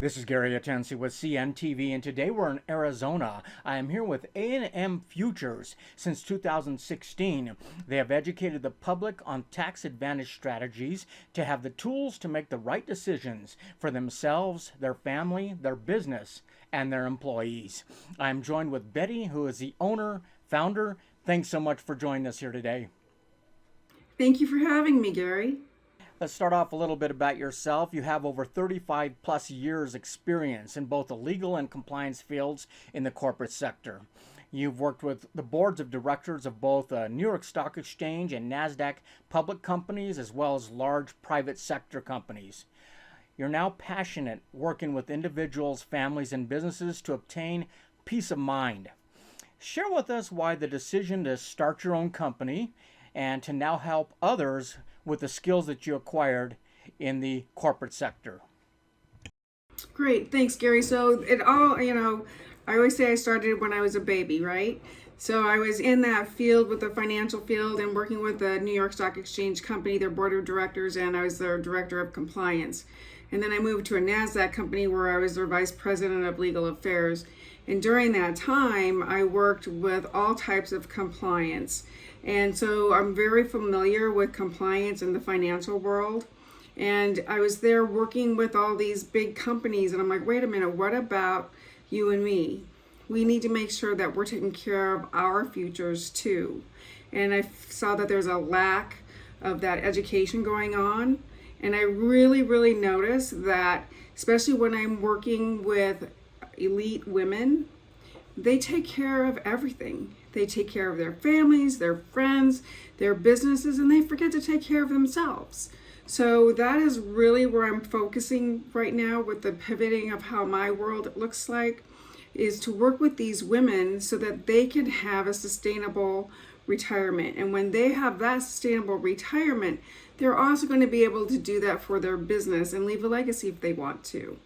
This is Gary Atensi with CNTV, and today we're in Arizona. I am here with A&M Futures. Since 2016, they have educated the public on tax advantage strategies to have the tools to make the right decisions for themselves, their family, their business, and their employees. I'm joined with Betty, who is the owner, founder. Thanks so much for joining us here today. Thank you for having me, Gary. Let's start off a little bit about yourself. You have over 35 plus years experience in both the legal and compliance fields in the corporate sector. You've worked with the boards of directors of both New York Stock Exchange and NASDAQ public companies, as well as large private sector companies. You're now passionate working with individuals, families, and businesses to obtain peace of mind. Share with us why the decision to start your own company and to now help others with the skills that you acquired in the corporate sector. Great, thanks, Gary. So it all, I always say I started when I was a baby, right? So I was in that field with the financial field and working with the New York Stock Exchange company, their board of directors, and I was their director of compliance. And then I moved to a NASDAQ company where I was their vice president of legal affairs. And during that time, I worked with all types of compliance. And so I'm very familiar with compliance in the financial world. And I was there working with all these big companies. And I'm like, wait a minute, what about you and me? We need to make sure that we're taking care of our futures too. And I saw that there's a lack of that education going on. And I really noticed that, especially when I'm working with elite women, they take care of everything. They take care of their families, their friends, their businesses, and they forget to take care of themselves. So that is really where I'm focusing right now with the pivoting of how my world looks like, is to work with these women so that they can have a sustainable retirement. And when they have that sustainable retirement, they're also going to be able to do that for their business and leave a legacy if they want to.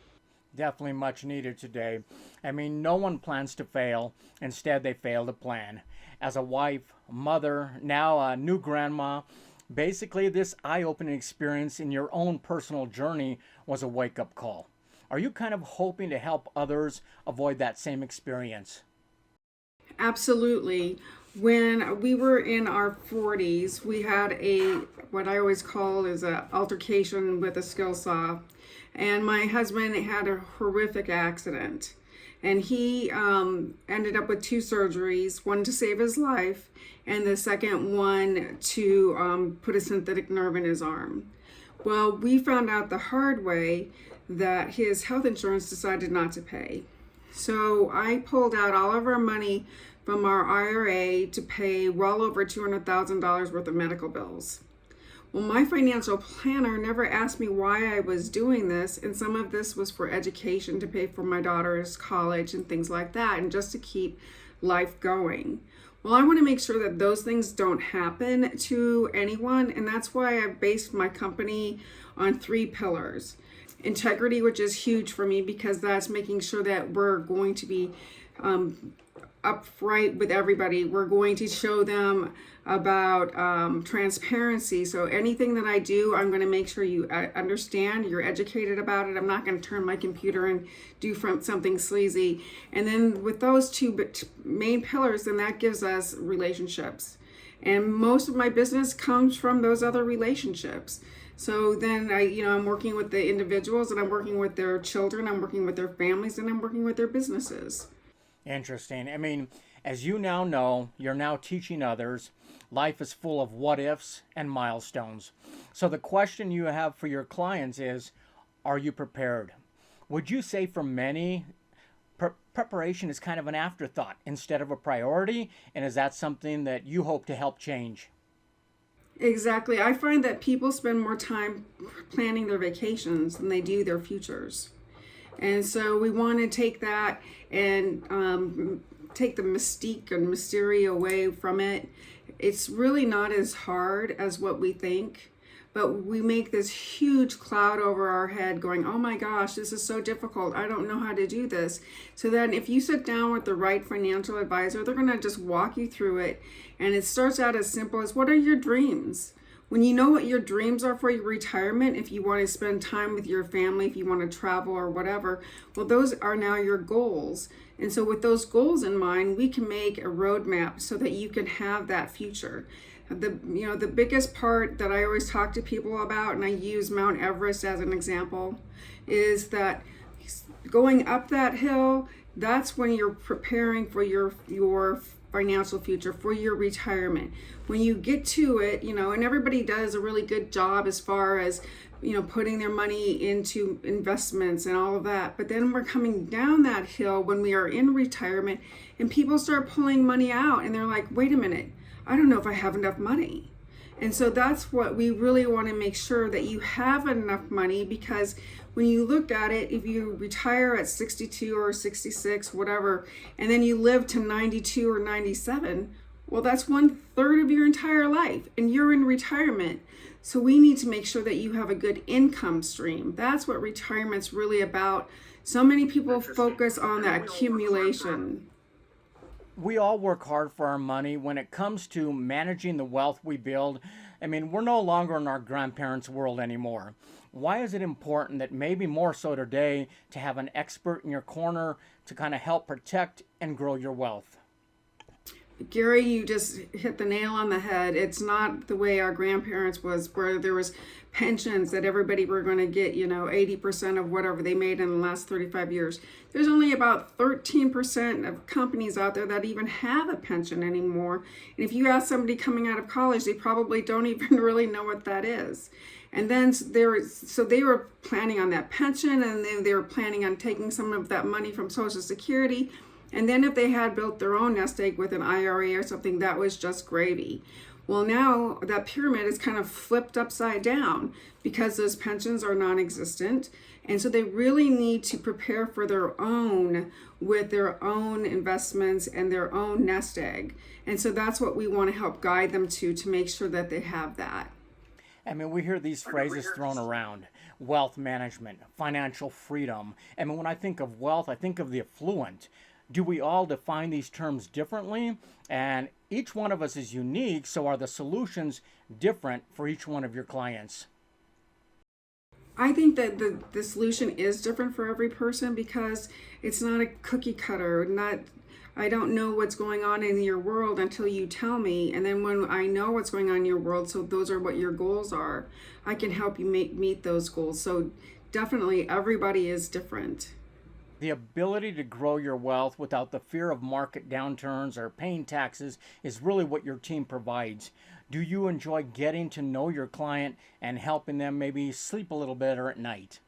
Definitely much needed today. I mean, no one plans to fail. Instead, they fail to plan. As a wife, mother, now a new grandma, basically this eye-opening experience in your own personal journey was a wake-up call. Are you kind of hoping to help others avoid that same experience? Absolutely. When we were in our 40s, we had what I always call is an altercation with a skill saw. And my husband had a horrific accident. And he ended up with two surgeries, one to save his life, and the second one to put a synthetic nerve in his arm. Well, we found out the hard way that his health insurance decided not to pay. So I pulled out all of our money from our IRA to pay well over $200,000 worth of medical bills. Well, my financial planner never asked me why I was doing this, and some of this was for education to pay for my daughter's college and things like that, and just to keep life going. Well, I want to make sure that those things don't happen to anyone, and that's why I've based my company on 3 pillars. Integrity, which is huge for me because that's making sure that we're going to be upright with everybody. We're going to show them about transparency. So anything that I do, I'm going to make sure you understand, you're educated about it. I'm not going to turn my computer and do something sleazy. And then with those 2 main pillars, then that gives us relationships. And most of my business comes from those other relationships. So then I'm working with the individuals, and I'm working with their children, I'm working with their families, and I'm working with their businesses. Interesting. I mean, as you now know, you're now teaching others. Life is full of what ifs and milestones. So the question you have for your clients is, are you prepared? Would you say for many, preparation is kind of an afterthought instead of a priority? And is that something that you hope to help change? Exactly. I find that people spend more time planning their vacations than they do their futures. And so we want to take that and take the mystique and mystery away from it. It's really not as hard as what we think, but we make this huge cloud over our head going, oh my gosh, this is so difficult. I don't know how to do this. So then if you sit down with the right financial advisor, they're going to just walk you through it. And it starts out as simple as, what are your dreams? when you know what your dreams are for your retirement, if you want to spend time with your family, if you want to travel or whatever, well, those are now your goals. And so with those goals in mind, we can make a roadmap so that you can have that future. The biggest part that I always talk to people about, and I use Mount Everest as an example, is that going up that hill, that's when you're preparing for your financial future, for your retirement. When you get to it, and everybody does a really good job as far as putting their money into investments and all of that. But then we're coming down that hill when we are in retirement, and people start pulling money out, and they're like, wait a minute, I don't know if I have enough money. And so that's what we really want to make sure, that you have enough money, because when you look at it, if you retire at 62 or 66, whatever, and then you live to 92 or 97, well, that's 1/3 of your entire life, and you're in retirement. So we need to make sure that you have a good income stream. That's what retirement's really about. So many people focus on that accumulation. We all work hard for our money. When it comes to managing the wealth we build, we're no longer in our grandparents' world anymore. Why is it important, that maybe more so today, to have an expert in your corner to kind of help protect and grow your wealth? Gary, you just hit the nail on the head. It's not the way our grandparents was, where there was pensions that everybody were going to get, 80% of whatever they made in the last 35 years. There's only about 13% of companies out there that even have a pension anymore. And if you ask somebody coming out of college, they probably don't even really know what that is. And then they were planning on that pension, and they were planning on taking some of that money from Social Security. And then if they had built their own nest egg with an IRA or something, that was just gravy. Well, now that pyramid is kind of flipped upside down, because those pensions are non-existent. And so they really need to prepare for their own, with their own investments and their own nest egg. And so that's what we want to help guide them to make sure that they have that. We hear these phrases thrown around: wealth management, financial freedom. When I think of wealth, I think of the affluent. Do we all define these terms differently? And each one of us is unique, so are the solutions different for each one of your clients? I think that the solution is different for every person, because it's not a cookie cutter. I don't know what's going on in your world until you tell me. And then when I know what's going on in your world, so those are what your goals are, I can help you meet those goals. So definitely everybody is different. The ability to grow your wealth without the fear of market downturns or paying taxes is really what your team provides. Do you enjoy getting to know your client and helping them maybe sleep a little better at night?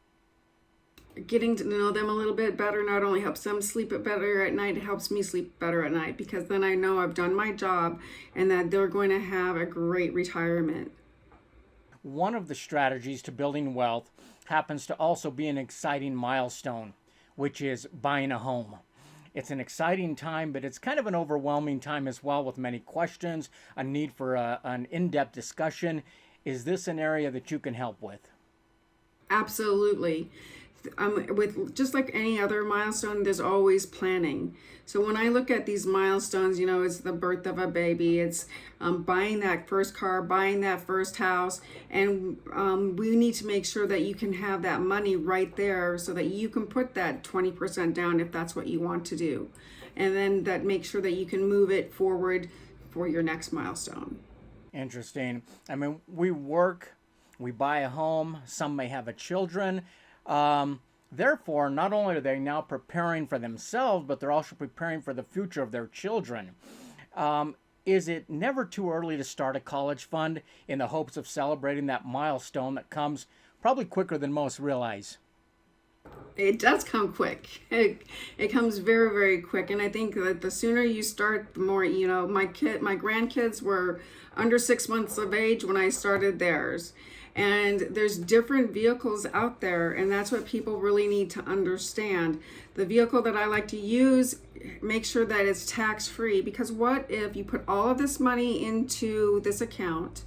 Getting to know them a little bit better not only helps them sleep better at night, it helps me sleep better at night, because then I know I've done my job and that they're going to have a great retirement. One of the strategies to building wealth happens to also be an exciting milestone, which is buying a home. It's an exciting time, but it's kind of an overwhelming time as well, with many questions, a need for an in-depth discussion. Is this an area that you can help with? Absolutely. With just like any other milestone, there's always planning. So when I look at these milestones, it's the birth of a baby, it's buying that first car, buying that first house, and we need to make sure that you can have that money right there, so that you can put that 20% down if that's what you want to do, and then that makes sure that you can move it forward for your next milestone. Interesting. We work, we buy a home, some may have children. Therefore, not only are they now preparing for themselves, but they're also preparing for the future of their children. Is it never too early to start a college fund in the hopes of celebrating that milestone that comes probably quicker than most realize? It does come quick. It comes very, very quick. And I think that the sooner you start, the more, my grandkids were under 6 months of age when I started theirs. And there's different vehicles out there, and that's what people really need to understand. The vehicle that I like to use, make sure that it's tax-free, because what if you put all of this money into this account,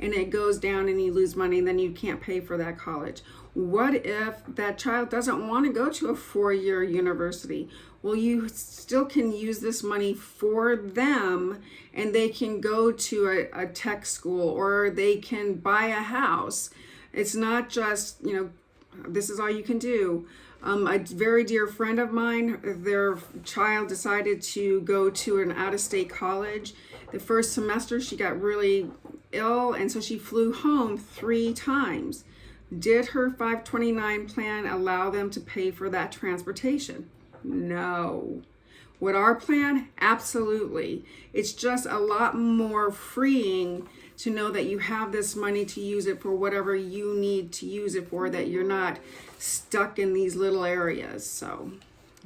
and it goes down and you lose money and then you can't pay for that college? What if that child doesn't want to go to a 4-year university? Well, you still can use this money for them, and they can go to a tech school, or they can buy a house. It's not just, this is all you can do. A very dear friend of mine, their child decided to go to an out-of-state college. The first semester she got really ill, and so she flew home 3 times. Did her 529 plan allow them to pay for that transportation? No. Would our plan? Absolutely. It's just a lot more freeing to know that you have this money to use it for whatever you need to use it for, that you're not stuck in these little areas. So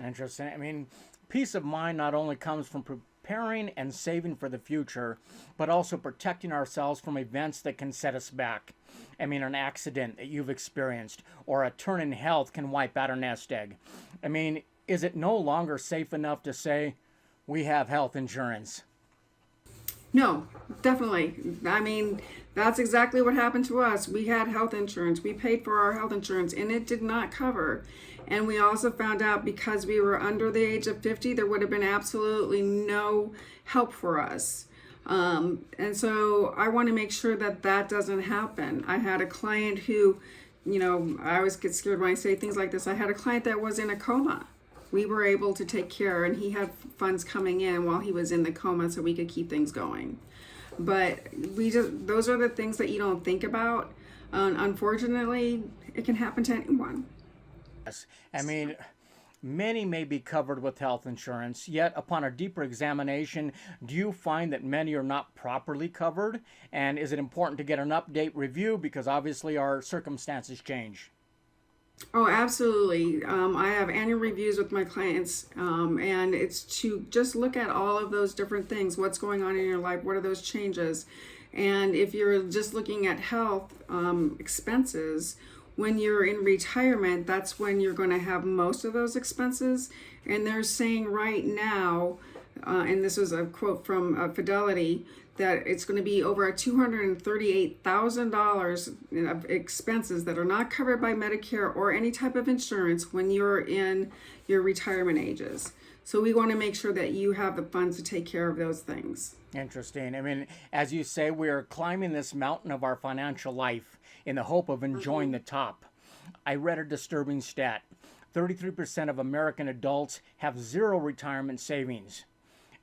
interesting. I mean, peace of mind not only comes from preparing and saving for the future, but also protecting ourselves from events that can set us back. I mean, an accident that you've experienced or a turn in health can wipe out a nest egg. I mean, is it no longer safe enough to say we have health insurance? No, definitely. I mean, that's exactly what happened to us. We had health insurance. We paid for our health insurance, and it did not cover. And we also found out because we were under the age of 50, there would have been absolutely no help for us. And so I want to make sure that that doesn't happen. I had a client who, I always get scared when I say things like this. I had a client that was in a coma. We were able to take care, and he had funds coming in while he was in the coma so we could keep things going. But those are the things that you don't think about. Unfortunately, it can happen to anyone. Yes. I mean, many may be covered with health insurance, yet upon a deeper examination, do you find that many are not properly covered? And is it important to get an update review because obviously our circumstances change? Oh, absolutely. I have annual reviews with my clients, and it's to just look at all of those different things. What's going on in your life? What are those changes? And if you're just looking at health expenses, when you're in retirement, that's when you're going to have most of those expenses. And they're saying right now, and this was a quote from Fidelity, that it's going to be over $238,000 of expenses that are not covered by Medicare or any type of insurance when you're in your retirement ages. So we want to make sure that you have the funds to take care of those things. Interesting. I mean, as you say, we are climbing this mountain of our financial life in the hope of enjoying the top. I read a disturbing stat. 33% of American adults have zero retirement savings.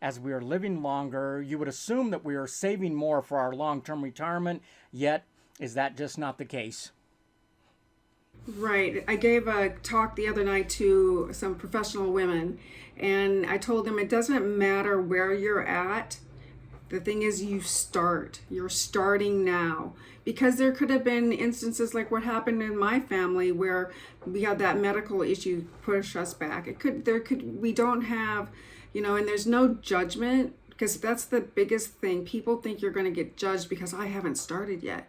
As we are living longer, you would assume that we are saving more for our long-term retirement, yet is that just not the case? Right. I gave a talk the other night to some professional women, and I told them it doesn't matter where you're at. The thing is, you're starting now, because there could have been instances like what happened in my family where we had that medical issue push us back. We don't have, and there's no judgment, because that's the biggest thing. People think you're going to get judged because I haven't started yet.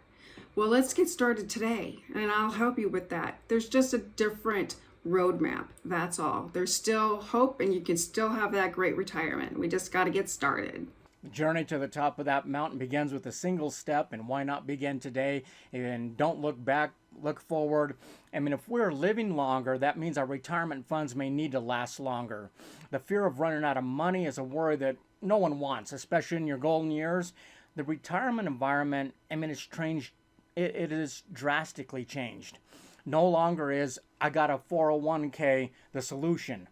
Well, let's get started today, and I'll help you with that. There's just a different roadmap. That's all. There's still hope, and you can still have that great retirement. We just got to get started. The journey to the top of that mountain begins with a single step, and why not begin today? And don't look back, look forward. I mean, if we're living longer, that means our retirement funds may need to last longer. The fear of running out of money is a worry that no one wants, especially in your golden years. The retirement environment, it's changed. It is drastically changed. No longer is, I got a 401k, the solution.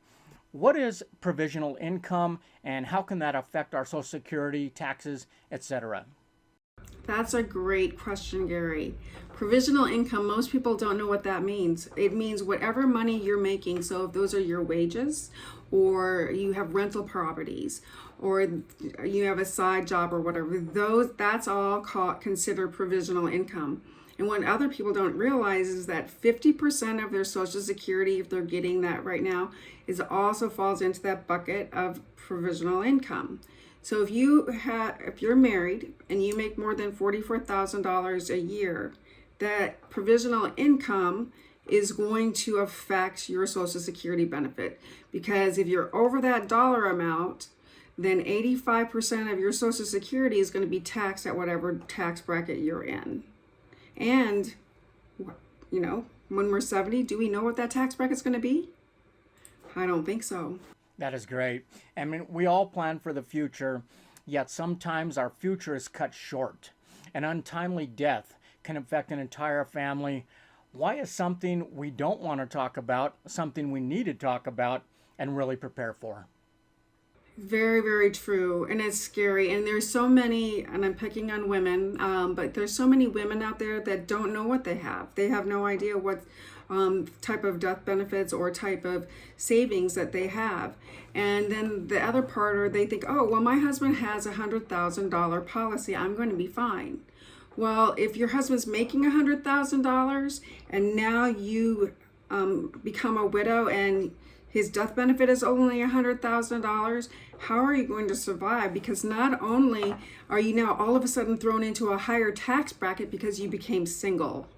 What is provisional income, and how can that affect our Social Security, taxes, etc.? That's a great question, Gary. Provisional income, most people don't know what that means. It means whatever money you're making. So if those are your wages, or you have rental properties, or you have a side job or whatever, that's all considered provisional income. And what other people don't realize is that 50% of their Social Security, if they're getting that right now, also falls into that bucket of provisional income. So if you're married and you make more than $44,000 a year, that provisional income is going to affect your Social Security benefit, because if you're over that dollar amount, then 85% of your Social Security is going to be taxed at whatever tax bracket you're in. And, you know, when we're 70, do we know what that tax bracket's going to be? I don't think so. That is great. I mean, we all plan for the future, yet sometimes our future is cut short. An untimely death can affect an entire family. Why is something we don't want to talk about something we need to talk about and really prepare for? Very, very true. And it's scary. And there's so many, and I'm picking on women, but there's so many women out there that don't know what they have. They have no idea what type of death benefits or type of savings that they have. And then the other part, or they think, oh, well, my husband has $100,000 policy. I'm going to be fine. Well, if your husband's making $100,000 and now you become a widow and his death benefit is only $100,000, how are you going to survive? Because not only are you now all of a sudden thrown into a higher tax bracket because you became single.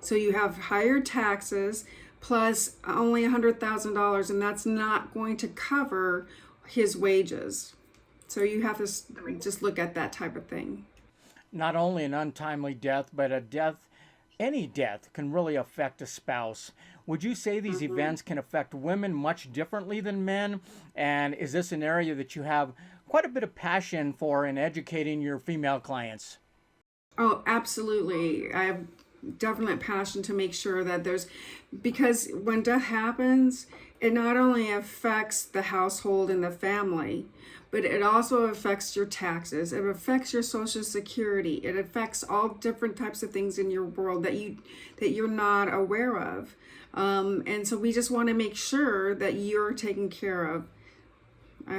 So you have higher taxes plus only $100,000, and that's not going to cover his wages. So you have to just look at that type of thing. Not only an untimely death, but a death, any death can really affect a spouse. Would you say these events can affect women much differently than men? And is this an area that you have quite a bit of passion for in educating your female clients? Oh, absolutely. I have definite passion to make sure that because when death happens, it not only affects the household and the family, but it also affects your taxes. It affects your Social Security. It affects all different types of things in your world that you're not aware of. And so we just want to make sure that you're taken care of.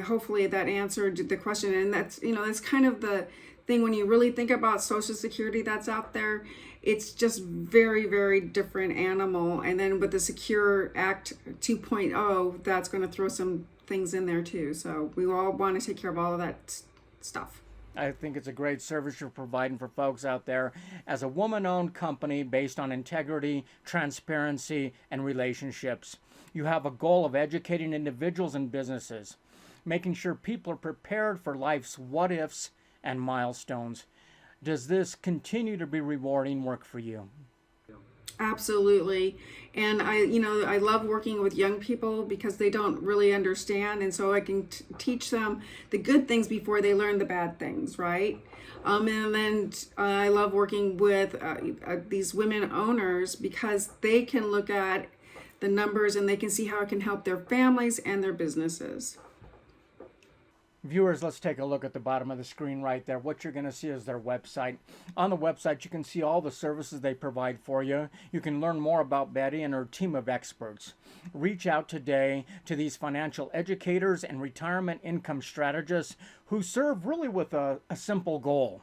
Hopefully that answered the question. And that's kind of the thing when you really think about Social Security that's out there. It's just very, very different animal. And then with the Secure Act 2.0, that's going to throw some things in there too. So we all want to take care of all of that stuff. I think it's a great service you're providing for folks out there. As a woman-owned company based on integrity, transparency, and relationships, you have a goal of educating individuals and businesses, making sure people are prepared for life's what-ifs and milestones. Does this continue to be rewarding work for you? Absolutely. And I love working with young people because they don't really understand. And so I can teach them the good things before they learn the bad things, right? And then I love working with these women owners because they can look at the numbers and they can see how it can help their families and their businesses. Viewers, let's take a look at the bottom of the screen right there. What you're going to see is their website. On the website, you can see all the services they provide for you. You can learn more about Betty and her team of experts. Reach out today to these financial educators and retirement income strategists who serve really with a simple goal: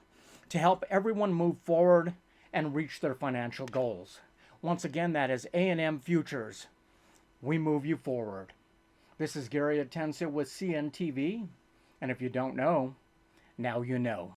to help everyone move forward and reach their financial goals. Once again, that is A&M Futures. We move you forward. This is Gary Atencio with CNTV. And if you don't know, now you know.